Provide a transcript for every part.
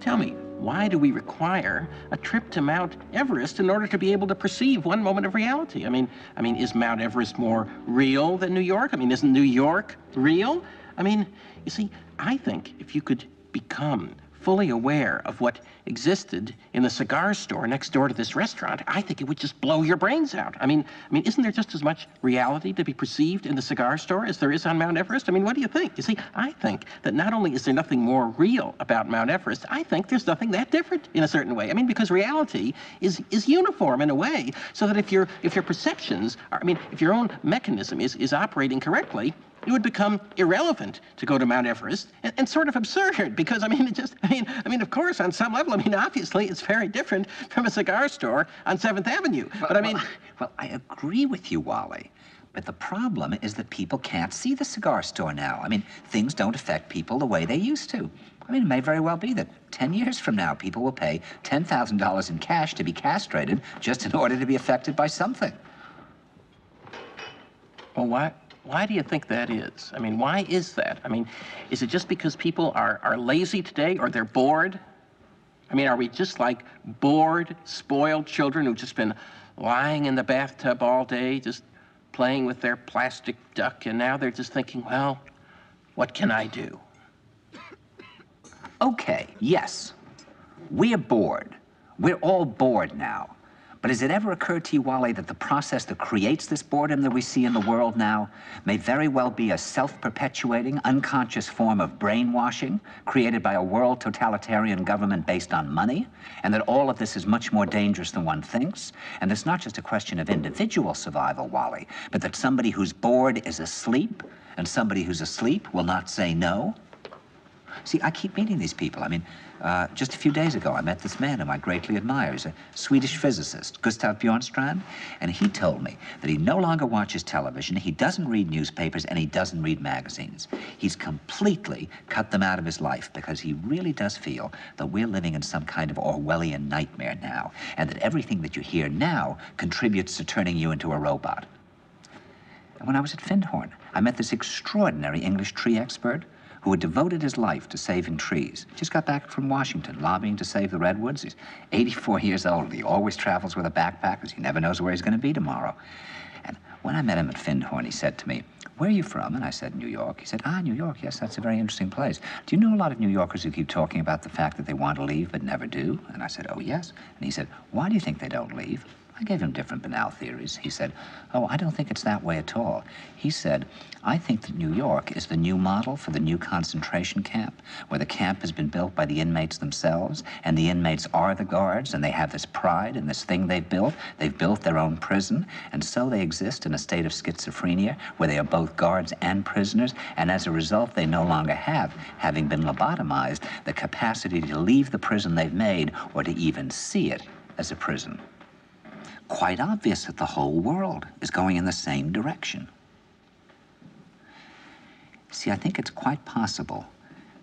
Tell me, why do we require a trip to Mount Everest in order to be able to perceive one moment of reality? I mean, is Mount Everest more real than New York? I mean, isn't New York real? I mean, you see, I think if you could become fully aware of what existed in the cigar store next door to this restaurant, I think it would just blow your brains out. I mean, isn't there just as much reality to be perceived in the cigar store as there is on Mount Everest? I mean, what do you think? You see, I think that not only is there nothing more real about Mount Everest, I think there's nothing that different in a certain way. I mean, because reality is uniform in a way, so that if your perceptions are, if your own mechanism is operating correctly, it would become irrelevant to go to Mount Everest and sort of absurd because, of course, on some level, obviously, it's very different from a cigar store on 7th Avenue. Well, I agree with you, Wally. But the problem is that people can't see the cigar store now. Things don't affect people the way they used to. It may very well be that 10 years from now, people will pay $10,000 in cash to be castrated just in order to be affected by something. Well, why do you think that is? Why is that? Is it just because people are lazy today or they're bored? Are we just like bored, spoiled children who've just been lying in the bathtub all day, just playing with their plastic duck, and now they're just thinking, well, what can I do? Okay, yes, we're bored. We're all bored now. But has it ever occurred to you, Wally, that the process that creates this boredom that we see in the world now may very well be a self-perpetuating, unconscious form of brainwashing created by a world totalitarian government based on money, and that all of this is much more dangerous than one thinks? And it's not just a question of individual survival, Wally, but that somebody who's bored is asleep, and somebody who's asleep will not say no? See, I keep meeting these people. Just a few days ago, I met this man whom I greatly admire. He's a Swedish physicist, Gustav Bjornstrand, and he told me that he no longer watches television, he doesn't read newspapers, and he doesn't read magazines. He's completely cut them out of his life because he really does feel that we're living in some kind of Orwellian nightmare now, and that everything that you hear now contributes to turning you into a robot. And when I was at Findhorn, I met this extraordinary English tree expert who had devoted his life to saving trees. Just got back from Washington, lobbying to save the redwoods. He's 84 years old. He always travels with a backpack because he never knows where he's going to be tomorrow. And when I met him at Findhorn, he said to me, "Where are you from?" And I said, "New York." He said, "Ah, New York, yes, that's a very interesting place. Do you know a lot of New Yorkers who keep talking about the fact that they want to leave but never do?" And I said, "Oh, yes." And he said, "Why do you think they don't leave?" I gave him different banal theories. He said, "Oh, I don't think it's that way at all." He said, "I think that New York is the new model for the new concentration camp, where the camp has been built by the inmates themselves, and the inmates are the guards, and they have this pride in this thing they've built. They've built their own prison, and so they exist in a state of schizophrenia, where they are both guards and prisoners, and as a result, they no longer have, having been lobotomized, the capacity to leave the prison they've made, or to even see it as a prison." Quite obvious that the whole world is going in the same direction. See, I think it's quite possible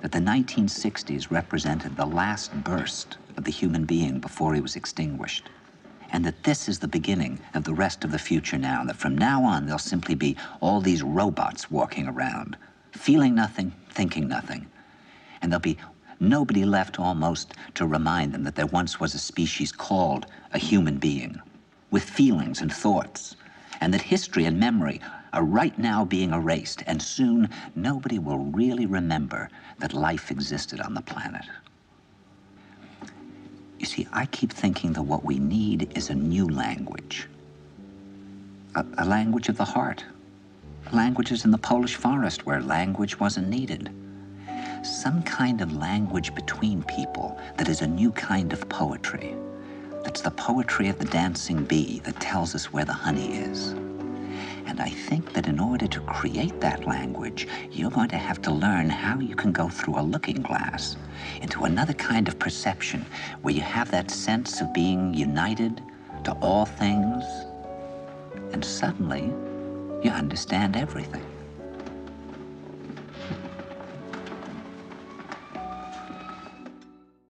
that the 1960s represented the last burst of the human being before he was extinguished, and that this is the beginning of the rest of the future now, and that from now on there'll simply be all these robots walking around, feeling nothing, thinking nothing, and there'll be nobody left almost to remind them that there once was a species called a human being, with feelings and thoughts, and that history and memory are right now being erased, and soon nobody will really remember that life existed on the planet. You see, I keep thinking that what we need is a new language, a language of the heart, languages in the Polish forest where language wasn't needed, some kind of language between people that is a new kind of poetry. It's the poetry of the dancing bee that tells us where the honey is. And I think that in order to create that language, you're going to have to learn how you can go through a looking glass into another kind of perception where you have that sense of being united to all things, and suddenly you understand everything.